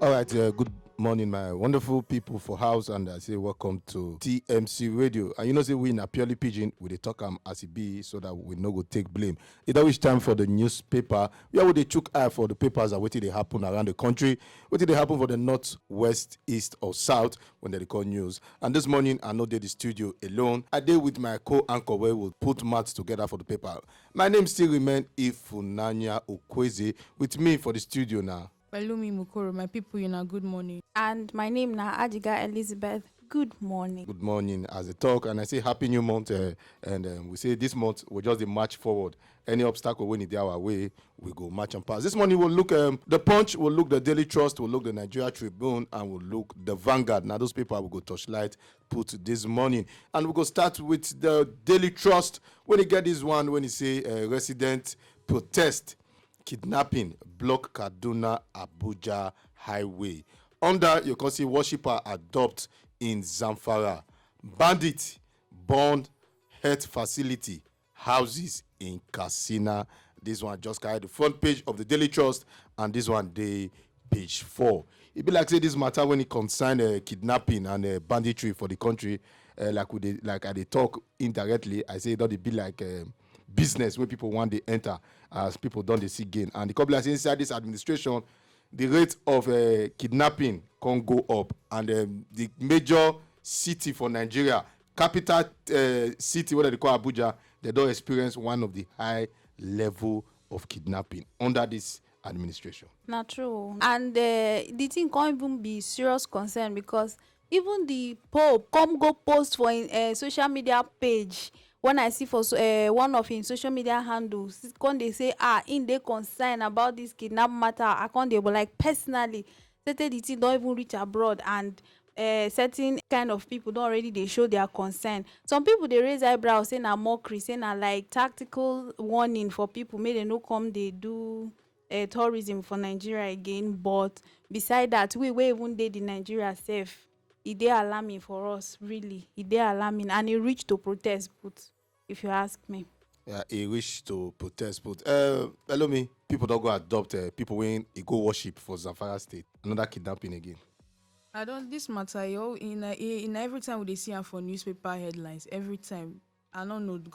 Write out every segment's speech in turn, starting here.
All right, good morning, my wonderful people for house, and I say welcome to TMC Radio. And you know, say we in a purely pigeon, we dey talk as it be, so that we no go take blame. It always time for the newspaper. We are with the chook eye for the papers and what they happen around the country, what they happen for the north, west, east, or south when they call news. And this morning, I know they the studio alone. I did with my co-anchor where we'll put maths together for the paper. My name still remain Ifunanya Okweze. With me for the studio now. Pelumi Mukoro, my people, good morning. And my name now Adiga Elizabeth. Good morning. Good morning as a talk, and I say happy new month, and we say this month we'll just the march forward. Any obstacle when it's our way, we go march and pass. This morning we'll look the Punch, we'll look the Daily Trust, we'll look the Nigeria Tribune, and we'll look the Vanguard. Now those people will go touchlight put this morning, and we'll go start with the Daily Trust. When you get this one, when you say resident protest. Kidnapping, block Kaduna Abuja highway. Under, you can see worshipper adopt in Zamfara. Bandit, bond, health facility, houses in Katsina. This one just carried the front page of the Daily Trust, and this one day page 4. It be like say this matter when it concern kidnapping and banditry for the country. Like I they talk indirectly, I say it don't be like business where people want to enter as people don't they see gain. And the couple of inside this administration, the rate of kidnapping can go up, and the major city for Nigeria, capital city, what they call Abuja, they don't experience one of the high level of kidnapping under this administration. Not true. And the thing can't even be serious concern, because even the Pope come go post for a social media page. When I see for one of his social media handles, when they say, in they concern about this kidnap matter, I can't they like personally, certain the thing don't even reach abroad, and certain kind of people don't already they show their concern. Some people they raise eyebrows, saying a mockery, saying a like tactical warning for people, may they no come they do tourism for Nigeria again. But beside that, we even did the Nigeria safe. It dey alarming for us, really. It dey alarming, and it reached to protest, but if you ask me. Yeah, he wish to protest, but hello me, people don't go adopt people when they go worship for Zamfara State. Another kidnapping again. I don't this matter, yo. In every time we they see for newspaper headlines, every time. I don't know. The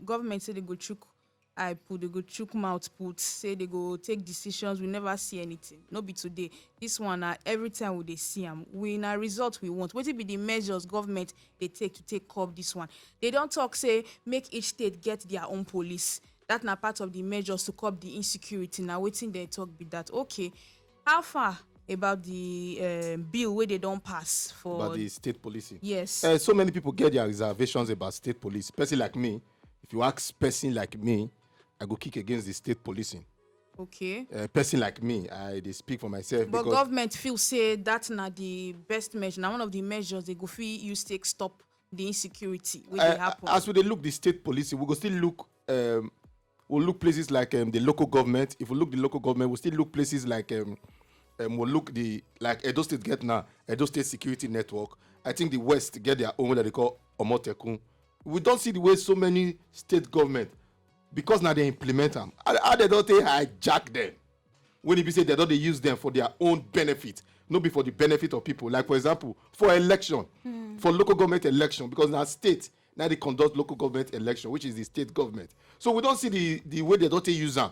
government say they go chook they go chook mouth put, say they go take decisions. We never see anything. No be today. This one every time we they see them, we in a result we want. What will be the measures government they take to take curb this one? They don't talk say make each state get their own police. That's not part of the measures to curb the insecurity. Now waiting they talk be that okay. How far about the bill where they don't pass for about the state policing? Yes. So many people get their reservations about state police. Person like me, if you ask person like me, I go kick against the state policing. Okay. Person like me, they speak for myself. But government feel say that's not the best measure. Now one of the measures they go feel use take stop the insecurity when they happen. As we look the state policing, we go still look. We'll look places like the local government. If we look the local government, we'll still look places like we'll look like Edo State get now Edo State Security Network. I think the West get their own that they call Omotekun. We don't see the way so many state government. Because now they implement them. How they don't hijack them? When it be said they don't use them for their own benefit, not be for the benefit of people. Like for example, for election, for local government election, because now state now they conduct local government election, which is the state government. So we don't see the way they don't use them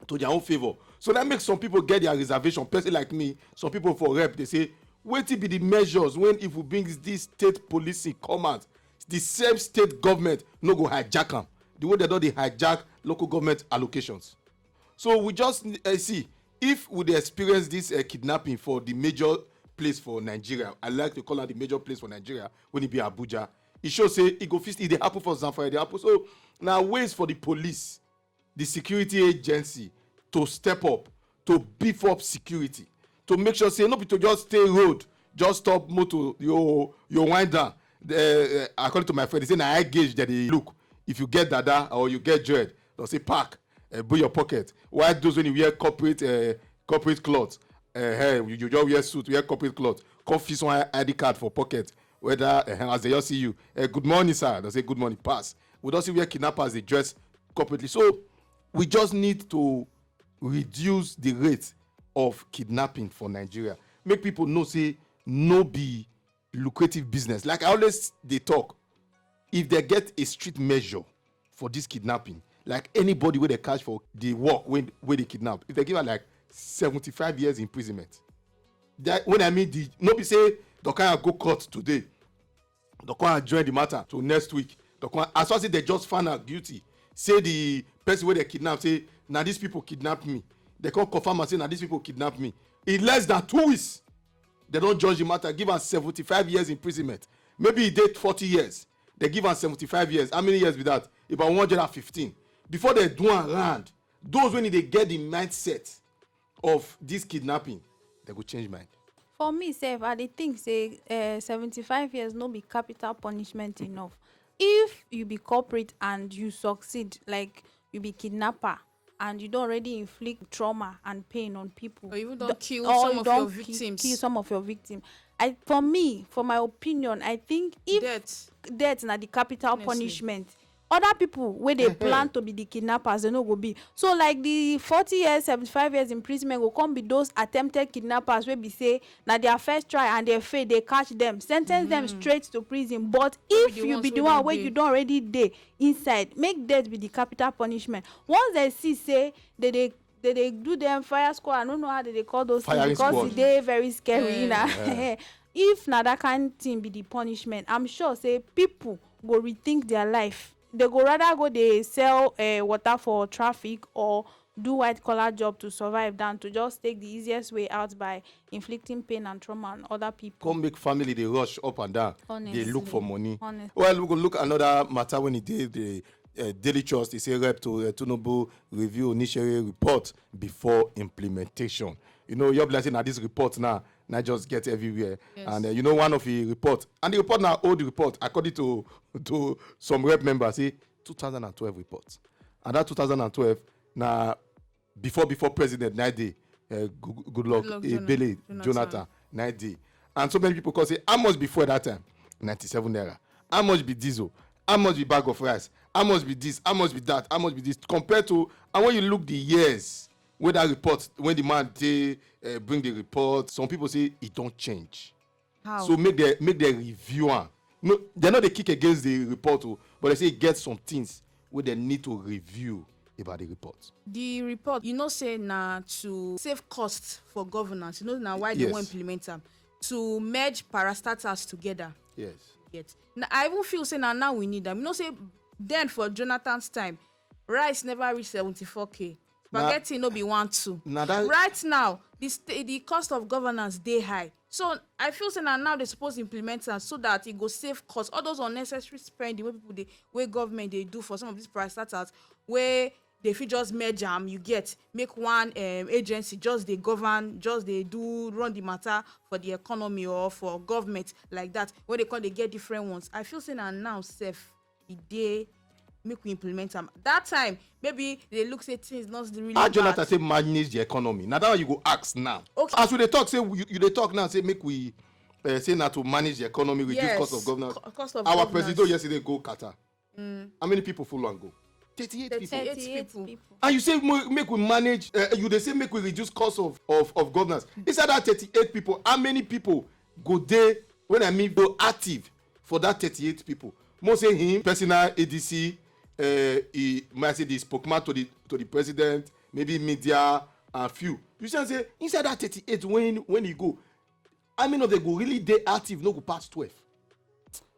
to their own favor. So that makes some people get their reservation. Person like me, some people for rep, they say, wait till be the measures when if we bring this state policing come out, the same state government no go hijack them. The way they don't they hijack local government allocations. So we just see if we experience this kidnapping for the major place for Nigeria. I like to call it the major place for Nigeria when it be Abuja. It shows say it go fist. It they happen for Zamfara. They happen. So now ways for the police, the security agency to step up, to beef up security, to make sure say no be to just stay road, just stop motor, your wind down. According to my friend, they say na I gauge that they look. If you get dada or you get dread, they'll say park, put your pocket. Why those when you wear corporate clothes? You just wear suit, wear corporate clothes. Come fix one ID card for pocket. Whether as they all see you, good morning, sir. They'll say good morning, pass. We don't see where kidnappers they dress corporately. So we just need to reduce the rate of kidnapping for Nigeria. Make people know say no be lucrative business. Like I always they talk, if they get a strict measure for this kidnapping, like anybody where they catch for the work when they kidnap, if they give her like 75 years imprisonment. That when I mean the no be say the kind go court today, the kind join the matter to next week. The kind as far as they just found out guilty, say the person where they kidnap say now these people kidnap me. They can't confirm and say now these people kidnap me. In less than 2 weeks, they don't judge the matter. Give us 75 years imprisonment. Maybe he did 40 years. They give us 75 years. How many years with that? About 115. Before they do around, those when they get the mindset of this kidnapping, they go change mind. For me sef, I dey think say 75 years no be capital punishment enough. If you be culprit and you succeed, like you be kidnapper and you don already inflict trauma and pain on people, or even don't kill some of your victims, kill some of your victims, for my opinion, I think if death na the capital punishment, other people wey dey plan to be the kidnappers, they no go be. So like the 40 years 75 years imprisonment go come be those attempted kidnappers wey be say na their first try and they fail, they catch them, sentence them straight to prison. But if you be the one wey you don already dey inside, make death be the capital punishment. Once they see say they do them fire squad, I don't know how they call those things because e dey very scary. If na that kind thing be the punishment, I'm sure say people go rethink their life. They go rather go dey sell water for traffic or do white collar job to survive than to just take the easiest way out by inflicting pain and trauma on other people. Come make family they rush up and down. Honestly, they look for money. Honestly. Well, we go look another matter when he did the Daily Trust. He say rep to Tinubu review initial report before implementation. You know, you're blessing at this report now just get everywhere. Yes. And you know, one of the report, and the report now old report, according to some rep members, say 2012 reports. And that 2012 now before president 9 day, good luck Ebele Jonathan 9 day. And so many people can say how much before that time 97 naira, how much be diesel, how much be bag of rice, how much be this, how much be that, how much be this, compared to, and when you look the years when that report, when the man they bring the report, some people say it don't change. How? So make the reviewer. No, they're not the kick against the report, but they say get some things where they need to review about the report. The report, you know, say now to save costs for governance. You know now why they want to implement them to merge parastatals together. Yes. Yes. Now I even feel say now we need them. You know, say then for Jonathan's time, rice never reached 74k. Spaghetti no be 1-2. Right now, the cost of governance dey high. So I feel say now they supposed to implement am so that it go save costs. All those unnecessary spending where government they do for some of these parastatals where they fit just merge am, you get make one agency just they govern, just they do run the matter for the economy or for government like that. Where they get different ones. I feel say now safe they make we implement them. That time, maybe they look say things not really bad. Jonathan say manage the economy. Now that one you go ask now. Okay. As we talk, say you talk now, say make we say now to manage the economy, reduce cost of governance. Our president yesterday go Qatar. How many people full and go? 38 people. And you say make we manage, they say make we reduce cost of governance. Inside that 38 people, how many people go there when I mean go active for that 38 people? Most say him, personal ADC, he might say the spokesman to the president, maybe media and few. You say inside that 38 when he go, how many of them go really dey active, no go pass 12?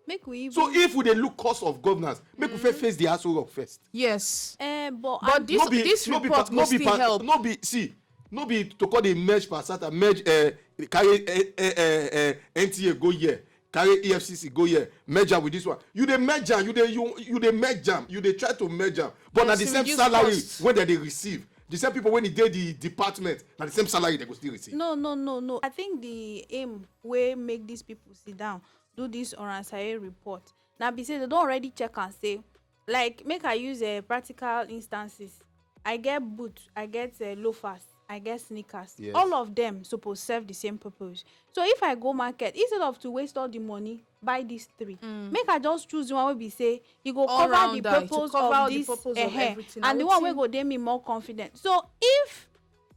Make we even... So if we dey look cost of governance, make we face the Aso Rock first. Yes. But this report go still help. No be to call the merge passata, merge carry NTA go here, carry EFCC go here, merge with this one. You dey merge am, you dey merge am, you dey try to merge am, but na the same salary when they receive. The same people when they did the department, na the same salary they go still receive. No. I think the aim wey make these people sit down do this Oransaye report. Now be say they don't already check and say, like make I use practical instances. I get boots, I get loafers, I get sneakers. Yes. All of them suppose serve the same purpose. So if I go market, instead of to waste all the money, buy these three. Make I just choose the one wey be say you go all cover the purpose of this, and the one wey go dey me more confident. So if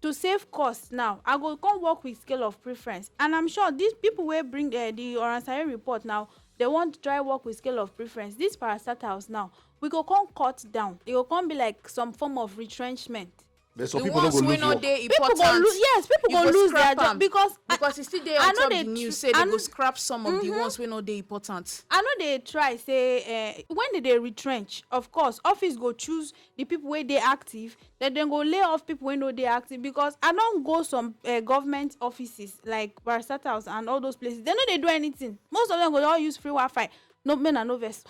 to save cost now, I go come work with scale of preference, and I'm sure these people wey bring the Oransare report now, they want to try work with scale of preference. These parastatals now, we go come cut down, e go come be like some form of retrenchment. But some The people no go ones wey lose no work. dey People important, go lose, yes, people you go lose their scrap job am. because e still dey I on know top they the news tr- say I they go know- scrap some of the ones wey no dey important. I know they try say when they retrench, of course office go choose the people wey dey active, then dem go lay off people wey no dey active, because I don go some government offices like parastatals and all those places, they no dey do anything. Most of them go all use free Wi-Fi. No, men are no vex.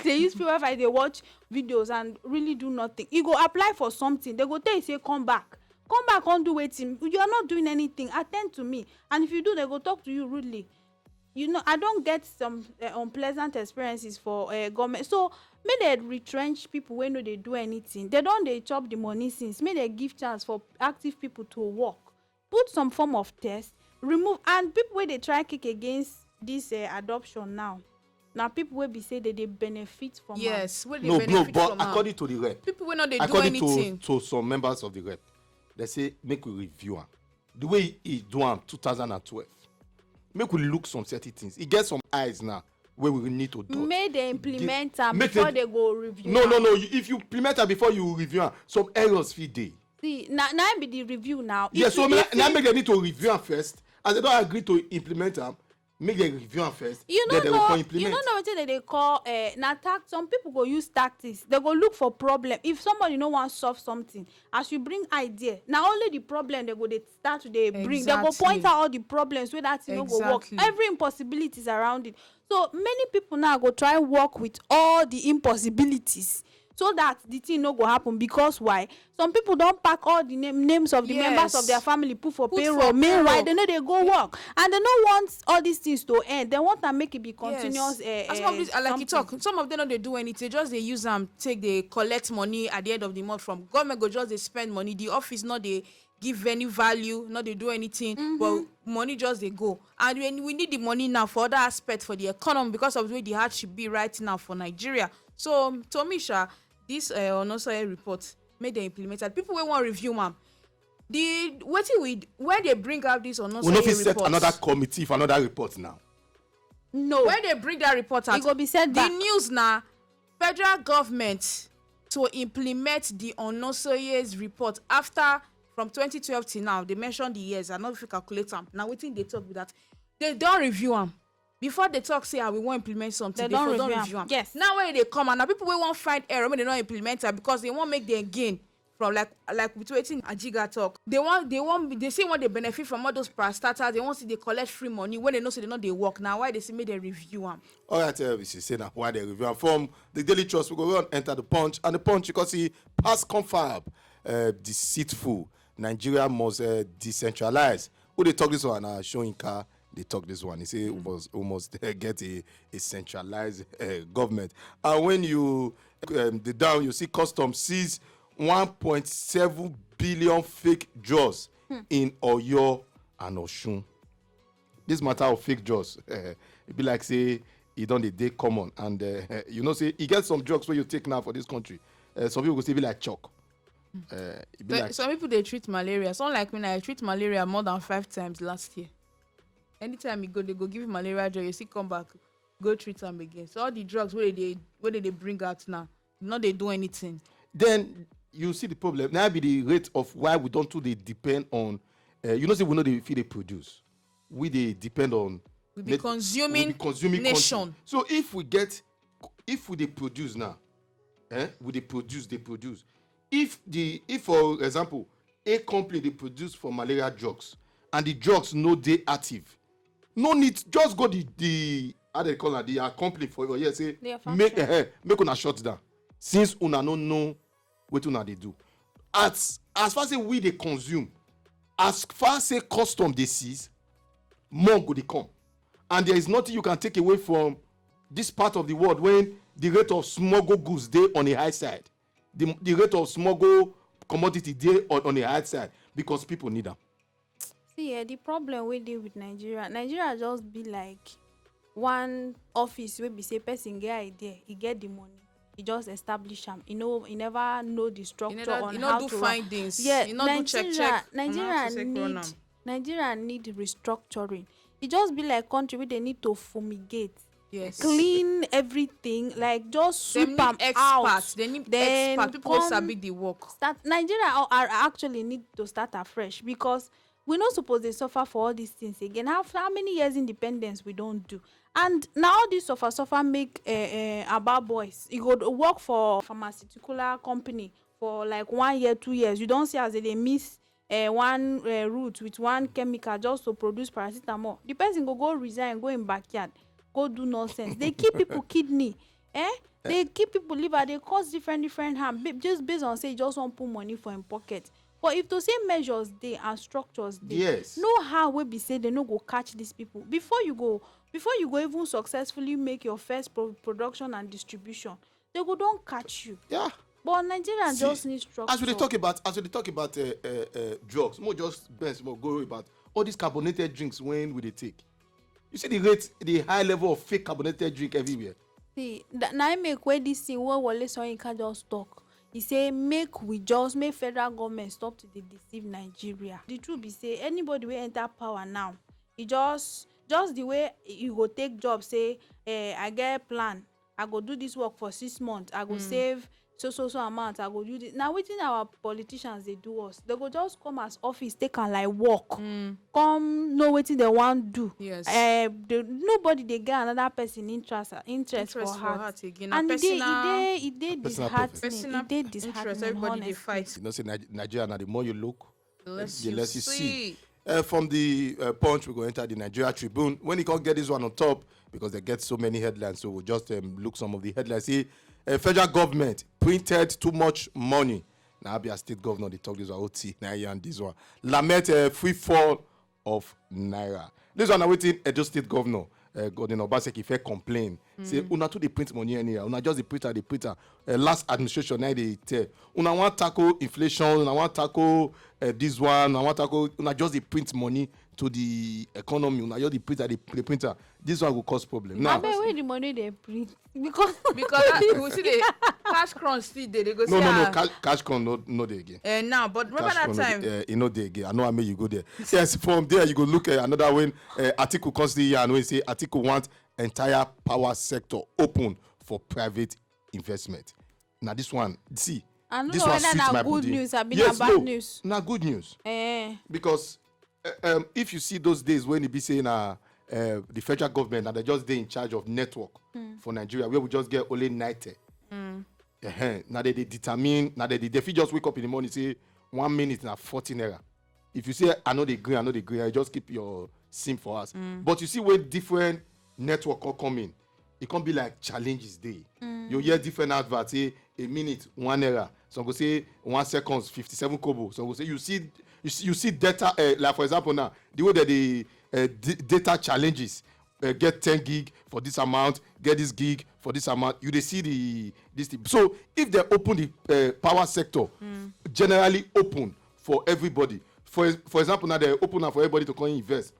They use free Wi-Fi, they watch videos and really do nothing. You go apply for something, they go tell you say come back, come do wetin, you are not doing anything, attend to me. And if you do, they go talk to you rudely. You know, I don get some unpleasant experiences for government. So make they retrench people wey no dey do anything. They don dey chop the money since. Make they give chance for active people to work, put some form of test, remove. And people wey dey try kick against this adoption now, na people wey be say they dey benefit from am. Yes, wey dey No, benefit but from am. according to the rep, People wey no dey do according anything. to some members of the rep, they say make we review am. The way he do am 2012, make we look some certain things. He get some eyes now where we need to do. Make they implement am make before they- they go review No, am. no, no. If you implement am before you review am, some errors fit dey. See, na be the review now. Yes, so if now make they need to review am first. As they don't agree to implement am, make they review am first. you then no they will know come you implement. no know wetin they call na some people go use tactics. They go look for problem. If somebody no wan solve something, as you bring idea, na only the problem they go dey start to dey bring. They go Exactly. point out all the problems wey that thing no go work, Exactly. every impossibilities around it. So many people now go try work with all the impossibilities, so that the thing no go happen. Because why? Some people don pack all the names of the members of Yes. their family put for Put payroll. for Meanwhile, payroll. they no dey go work, and they no want all these things to end. They want am make it be continuous. Yes. And some of these, like you something. talk, some of them no dey do anything. Just they use them, take they collect money at the end of the month from government. Go just they spend money. The office not they give any value, not they do anything. But money just they go. And when we need the money now for other aspects for the economy, because of the way the hardship be right now for Nigeria. So to me, Sha, this Onosoi report make they implemented. People wey want review, ma'am. The wetin we when they bring out this Onosoi We no fit report. set another committee for another report now. No, When they bring that report out, it go be set the back. news na federal government to implement the Onosoye's report after from 2012 till now. They mention the years. I no fit calculate am. Na wetin they talk with that. They don review am. Before they talk say we wan implement something, They they don for don review am. review am. Yes. Now when they come and na people wey wan find error when they don implement am because they wan make them gain from like with wetin Ajiga talk. They say when they benefit from all those parastatals, they want see they collect free money when they know say they no dey work. Now why they say make they review am? All right, we should say now why they review am. From the Daily Trust, we go run enter the Punch, and the Punch you can see past confab deceitful. Nigeria must decentralize. Who they talk this one? Showing car. They talk this one. He say we must get a centralized government. And when you the down, you see custom seize 1.7 billion fake jaws in Oyo and Oshun. This matter of fake jaws, it be like say e don dey common, and you know say e get some drugs wey you take now for this country. Some people go say e be like chalk. E be like Some people they treat malaria. Some like me, I treat malaria more than 5 times last year. Anytime you go, they go give you malaria drug. You see, come back, go treat them again. So all the drugs where they bring out now, not they do anything. then you see the problem. Now be the rate of why we don't do they depend on. You know say we know they feel they produce. We they depend on. We be consuming nation. Country. So if we they produce now, we they produce. If for example a company they produce for malaria drugs and the drugs no they active, no need just go the how they call it the company for your say make una shut down since una no know what una they do. As far as we they consume, as far as custom they seize, more go they come. And there is nothing you can take away from this part of the world when the rate of smuggle goods dey on the high side. The rate of smuggle commodity dey on the high side because people need them. See, the problem we deal with Nigeria just be like one office wey be say person get idea, he get the money, he just establish am. He never know the structure on you how do to findings. Yeah, You do check on how to take run am. Nigeria need restructuring. E just be like country wey they need to fumigate. Yes. Clean everything, like just sweep am out. They need then experts. People wey sabi the work. Nigeria are actually need to start afresh, because we no suppose dey suffer for all these things again. How many years independence we don do, and na all this suffer make aba boys e go work for pharmaceutical company for like 1 year 2 years. You don see as they dey mix one root with one chemical just to produce paracetamol. The person go resign, go in backyard, go do nonsense. They keep people kidney, they keep people liver, they cause different harm just based on say you just wan put money for him pocket. But if to say measures dey and structures dey, Yes. know how wey be say they no go catch these people before you go even successfully make your first production and distribution. They go don catch you. Yeah. But Nigerians just need structure. As we talk about drugs, more just best more go about all these carbonated drinks when we they take. You see the high level of fake carbonated drink everywhere. See, na im make wey this thing wey Wole Soyinka just talk. He say make federal government stop to dey deceive Nigeria. The truth be say anybody wey enter power now, e just the way you go take job, say I get plan, I go do this work for 6 months, I go save so amount, I go do this. Now wetin our politicians dey do us, they go just come as office take am like work, come know wetin they wan do. Yes. Nobody dey get another person interest for heart again. and e dey disheartening. Everybody dey fight. You know, say Nigeria now, the more you look, The less the you less you see. From the Punch, we go enter the Nigeria Tribune. When you can't get this one on top, because they get so many headlines, so we'll just look some of the headlines. See, federal government printed too much money. Now, Abia State Governor, they talk this one, OT, Naira, and this one. Lament free fall of Naira. This one, I'm waiting, Edo State Governor, Gordon Obaseki, fair complain. Say, una too, they print money anywhere. Una just the printer. Last administration, now they tell. Una want tackle inflation, una want tackle this one, una want tackle, una just the print money to the economy. Una just the printer. This one will cause problem. Now, I bet where the money they print because we see the cash crunch still dey. They go say no, cash con no dey again. now, but remember that time. You know dey again. I know I made you go there. Yes, from there you go look at another one. Article constantly here and we say article want entire power sector open for private investment. Now this one, see, I know this one whether sweet na my good body. news or Yes, bad no, news. na good news. Because Because if you see those days when it be saying the federal government and they just dey in charge of network for Nigeria, where we just get only 90. Now they determine, now they fit just wake up in the morning say 1 minute na 14 naira. If you say I know they agree, I just keep your SIM for us. But you see when different network come in, it can be like challenges day. You hear different adverts say a minute 1 naira. Some go say 1 second 57 kobo. Some go say you see data like for example now the way that the data challenges get 10 gig for this amount, get this gig for this amount. You dey see this thing. So if they open the power sector, generally open for everybody. For example, now they open up for everybody to come invest.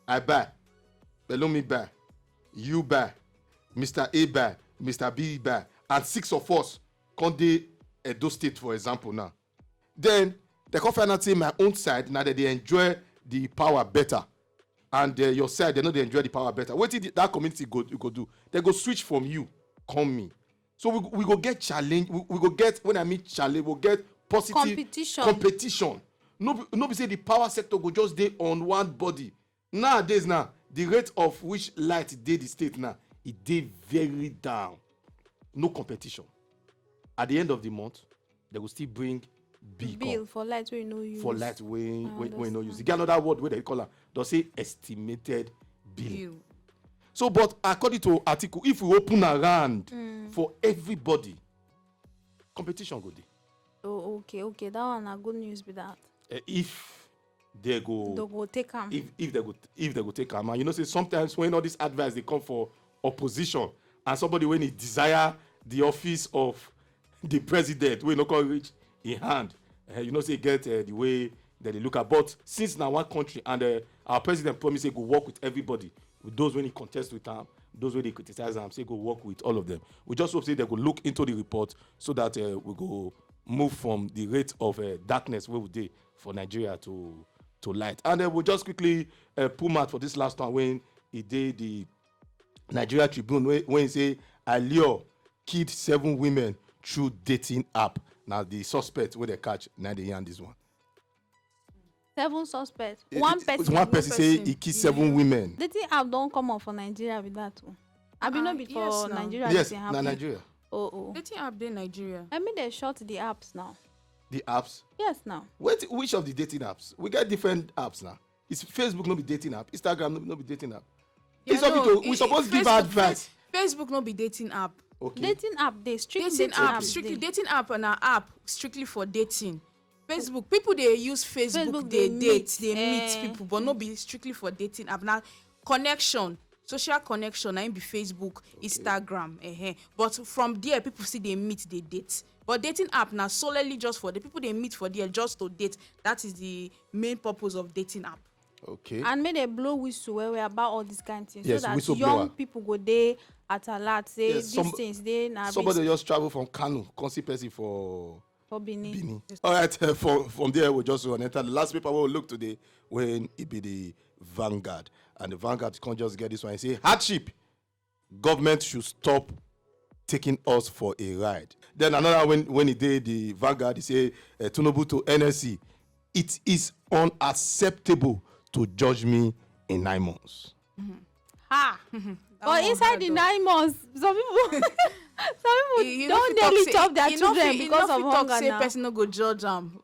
I buy, below me buy, you buy, Mr. A buy, Mr. B buy, and 6 of us come dey Edo State, for example now. Then they come find out say my own side now that they enjoy the power better. And your side, they know they enjoy the power better. What did that community go do? They go switch from you, come me. So we go get challenge. We go get, when I mean challenge, we'll get positive competition. No be say the power sector go just dey on one body. Nowadays now, the rate of which light dey the state now, it dey very down. No competition. At the end of the month, they will still bring bill for light wey no use. For light wey no use. You get another word wey they call am. They say estimated bill. So, but according to article, if we open around for everybody, competition go dey. Oh, okay. That one na good news be that. If they go take am. If they go take am, and you know, say sometimes when all this advice they come for opposition, and somebody when he desire the office of the president, we no come reach in hand, you know, say get the way that they look at. But since now one country and our president promised say go work with everybody, with those when he contest with him, those when they criticize him, say go work with all of them. We just hope say they go look into the report so that we go move from the rate of darkness where we did for Nigeria to light. And we'll just quickly pull Matt for this last one when he did the Nigeria Tribune when he say Alio killed 7 women through dating app. Now the suspect where they catch, now they yarn this one. 7 suspects. One person say he killed 7 women. Dating app don't come up for Nigeria with that one. I been not before yes, Nigeria. Yes, na Nigeria. Oh. Dating app in Nigeria. I mean they shut the apps now. The apps. Yes, now. Wait, which of the dating apps? We got different apps now. It's Facebook no be dating app. Instagram no be dating app. Yeah, We supposed to give advice. Facebook no be dating app. Okay. Dating app, they strictly Dating app, dey. strictly dating app and an app strictly for dating. Facebook, people they use Facebook, they date, they meet people, but no be strictly for dating app. Now, connection, social connection, na be Facebook, Instagram, But from there, people see they meet, they date. But dating app now solely just for the people they meet for there just to date. That is the main purpose of dating app. Okay. And make they blow whistle where we about all these kind of things, Yes, so that whistleblower. young people go there at alert say Yes, these things they na somebody just travel from Kano, come see person for Benin. Benin. All right, from there we'll just run enter the last paper we'll look today when it be the Vanguard. And the Vanguard can't just get this one and say hardship. Government should stop taking us for a ride. Then another when he did the Vanguard, he say Tinubu to NSC, it is unacceptable to judge me in 9 months. Ha! But inside the 9 months, some people don't nearly chop their children because of hunger say now. person no go judge them.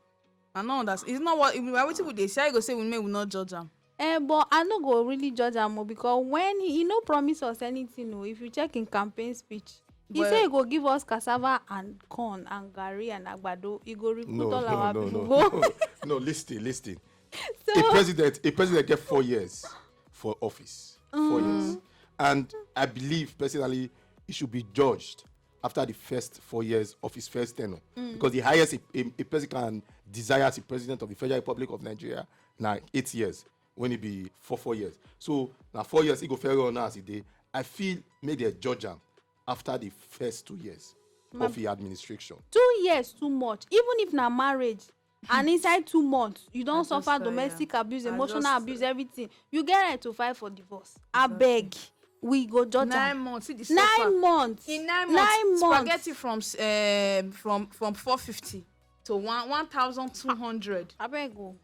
I know that it's not what people they say. I go say we may not judge them. But I no go really judge am because when he no promise us anything, no. If you check in campaign speech, he say he go give us cassava and corn and garri and agbado. He go recruit all our people. Go. No, listen. So, A president get 4 years for office. 4 years. And I believe personally he should be judged after the first 4 years of his first tenure. Because the highest a president can desire as a president of the Federal Republic of Nigeria now 8 years when he be 4 years. So now 4 years he go fair on as he did. I feel make they judge him after the first 2 years of the administration. 2 years too much. Even if na marriage and inside 2 months you don suffer domestic abuse, emotional abuse, everything, you get right to file for divorce. Abeg, we go judge 9 am. months. See the 9 months. In 9 months. 9 months. Spaghetti from 450 to 1,200. Abeg o.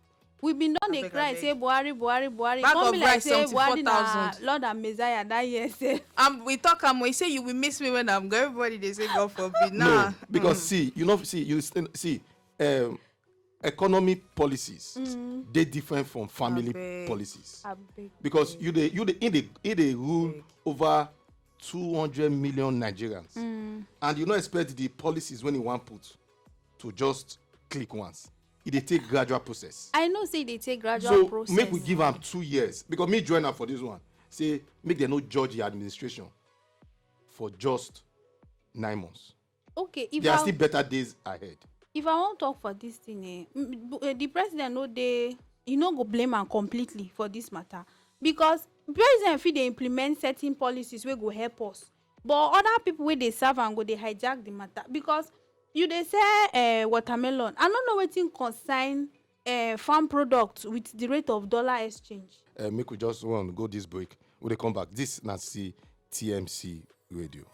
We been don dey cry say Buhari. Bag Come of be like rice, say Buhari na 74,000. Lord and Messiah that year sef. We talk we say you will miss me when I'm going. Everybody they say God forbid. No, Nah. because see, economic policies they different from family Abeg. policies. Abeg. Because you they rule over 200 million Nigerians, and you not expect the policies when you want put to just click once. It take gradual process. I know say they take gradual So process. make we give them 2 years because me join am for this one. Say make them no judge the administration for just 9 months. Okay, if There are I still better days ahead. if I wan talk for this thing, the president no dey, you no go blame am completely for this matter because president fit dey implement certain policies wey go help us, but other people wey dey serve am go dey hijack the matter because you dey sell watermelon. I no know wetin concern farm product with the rate of dollar exchange. Make we just want go this break. We dey come back. This na TMC radio.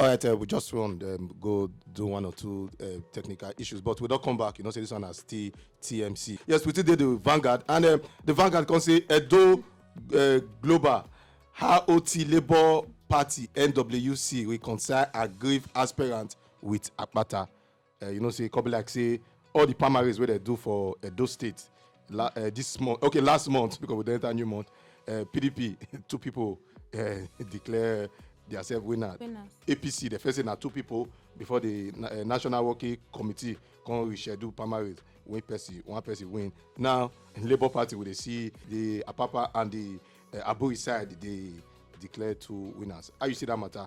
All right, we just want go do 1 or 2 technical issues, but we don't come back. You know, say this one as TMC. Yes, we did the Vanguard, and the Vanguard can say Edo Global HOT Labour Party NWC reconcile aggrieved aspirant with Akpata. You know, say couple like say all the primaries where they do for Edo State this month. Okay, last month because we don't enter new month. PDP 2 people declare themselves winners. APC the first say na 2 people before the National Working Committee come reschedule primaries. One person win. Now in Labour Party we dey see the Apapa and the Aburi side they declare 2 winners. How you see that matter?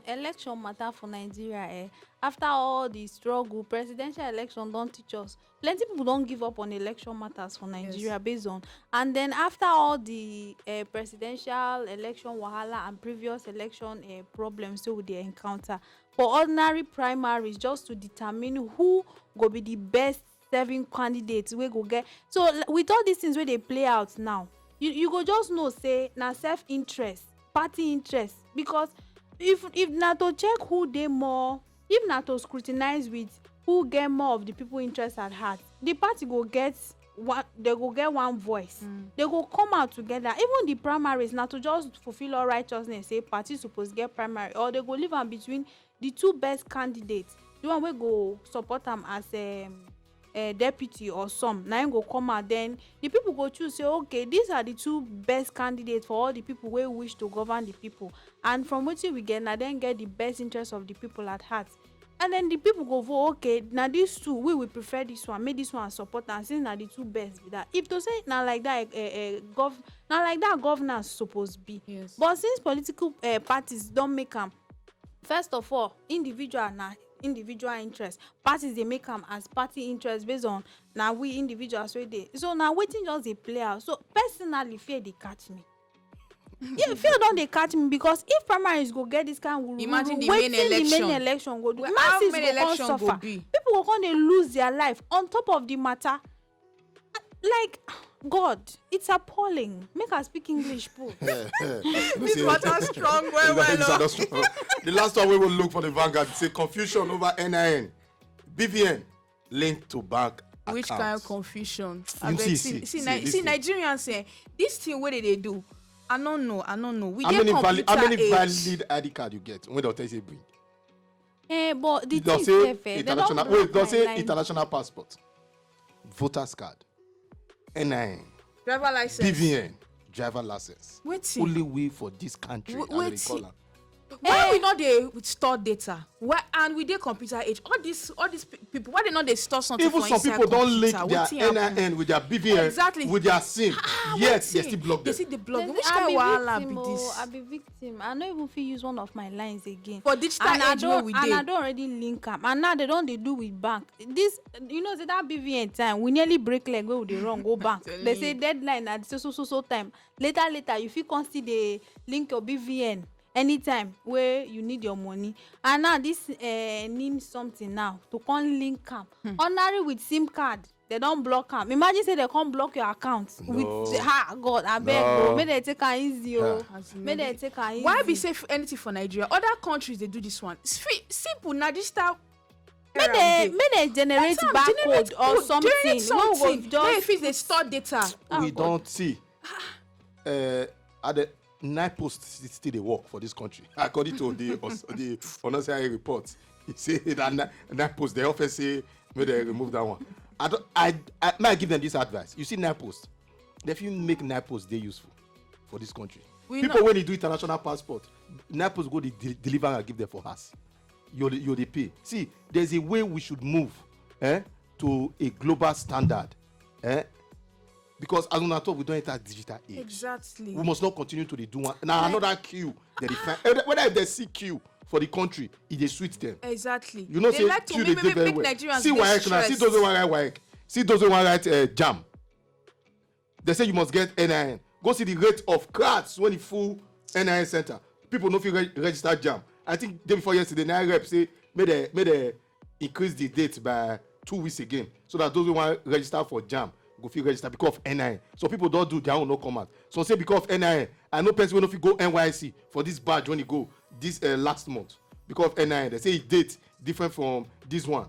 Election matter for Nigeria. After all the struggle, presidential election don't teach us. Plenty people don't give up on election matters for Nigeria. Yes. Based on, and then after all the presidential election wahala and previous election problems so they encounter for ordinary primaries, just to determine who go be the best serving candidates we go get. So with all these things where they play out now, you go just know say na self-interest, party interest, because if na to check who dey more, if na to scrutinize with who get more of the people interest at heart, the party go get one, they go get one voice. They go come out together. Even the primaries na to just fulfill all righteousness, say party suppose get primary, or they go leave am between the two best candidates, the one wey go support am as deputy or some, na him go come out. Then the people go choose, say okay, these are the two best candidates for all the people wey wish to govern the people, and from wetin we get, na then get the best interest of the people at heart. And then the people go vote, okay, na these two we will prefer this one, make this one support am, since na the two best be that. If to say na like that, na like that governance suppose be. Yes. But since political parties don make am, first of all, individual na individual interest, parties dey make am as party interest based on na we individuals wey dey. So na wetin just dey play out. So personally, fear dey catch me. Yeah, fear don dey catch me, because if primaries go get this kind of Imagine the main election go do, Well, masses how many go come election go suffer, be? people go come dey lose their life on top of the matter. Like, God, it's appalling. Make us speak English, boo. This water strong well. The last one we will look for the Vanguard say confusion over NIN, BVN linked to bank Which kind accounts. of confusion? You see, Nigerians say this thing what they do. I don't know. We How get many computer valid ID card you get when they'll tell you say bring? But the They'll thing say is fair. international. Wait, they'll say international passport, voters card, NIN, driver license. BVN, driver license. Wait. Only way for this country. Wait, Wait, they call am. Why we not dey store data? Why, and we dey computer age? All these people, why they not they store something Even for some inside people don't computer? link their Wetin happen? NIN with their BVN, Exactly. with their SIM. Yet they still block They them. see the blog. Then Which I kind of be wahala victim, be oh, this? I be victim. I no even fit use one of my lines again. For digital And I age wey don't, we and I dey. don't already link am. And now they don't dey do with bank. This, you know, say that BVN time, we nearly break leg wey we dey run go bank. Tell They you. say deadline at so time. Later, you fit come still dey link your BVN anytime wey you need your money. And now this need something now to come link am. Ordinary with SIM card, they don block am. Imagine say they come block your account with God, abeg No. o, make dem take am easy o. As in, Make dem take am easy. Why be say anything for Nigeria? Other countries they do this one. It's simple. Now digital. Make dem generate barcode or something. Generate something. We go Make just fit dey store data. We don't see. At the nine posts still they work for this country. According to the Onosai report, he say that nine posts they often say may they remove that one. I might give them this advice. You see nine posts, if you make nine posts, they useful for this country. People when they do international passport, nine posts go deliver and give them for us. You they pay. See, there's a way we should move to a global standard. Because as una talk, we don't enter digital age. Exactly. We must not continue to dey do one. Now another queue. They find whether if they see queue for the country, it dey sweet them. Exactly. You know, they say like to queue they make dey very well. Nigerians See dey WAEC now. See stressed. those who want write WAEC. See those who want write JAM. They say you must get NIN. Go see the rate of crowds when the full NIN center. People no fit register JAM. I think day before yesterday, NIN rep say may they increase the date by 2 weeks again, so that those who want register for JAM go fit register because of NIN. So people don't do their own no come out. So say because of NIN, I know person wey no fit go NYC for this badge when you go this last month because of NIN. They say it date different from this one.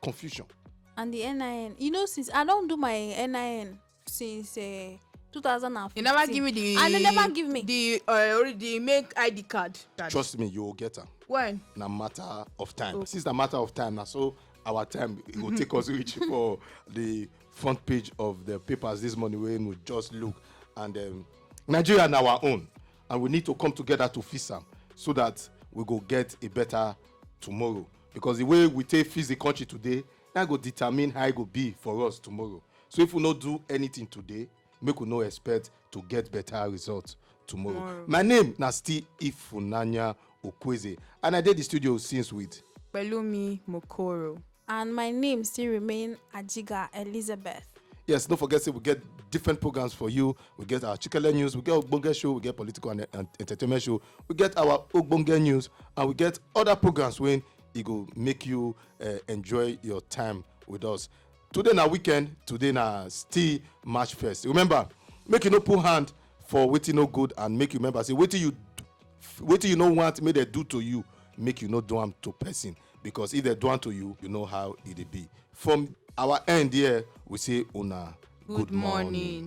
Confusion. And the NIN, you know, since I don't do my NIN since 2015. You never give me the. And they never give me the make ID card. Trust me, you will get her. When? Na matter of time. Okay. Since the matter of time, now so our time it will take us reach for the front page of the papers this morning when we just look and Nigeria na our own, and we need to come together to fix them so that we go get a better tomorrow. Because the way we take fix the country today, that go determine how it go be for us tomorrow. So if we not do anything today, make we no expect to get better results tomorrow. My name na still Ifunanya Okweze. And I did the studio since with Pelumi Mokoro. And my name still remain Ajiga Elizabeth. Yes, don't forget, we get different programs for you. We get our Chikele News, we get Ogbonge Show, we get Political and Entertainment Show, we get our Ogbonge News, and we get other programs when it will make you enjoy your time with us. Today na weekend, today na still March 1st. Remember, make you no put hand for wetin no good, and make you remember, say wetin you no want make they do to you, make you no do am to person. Because if they do am to you, you know how it be. From our end here, we say una Good morning.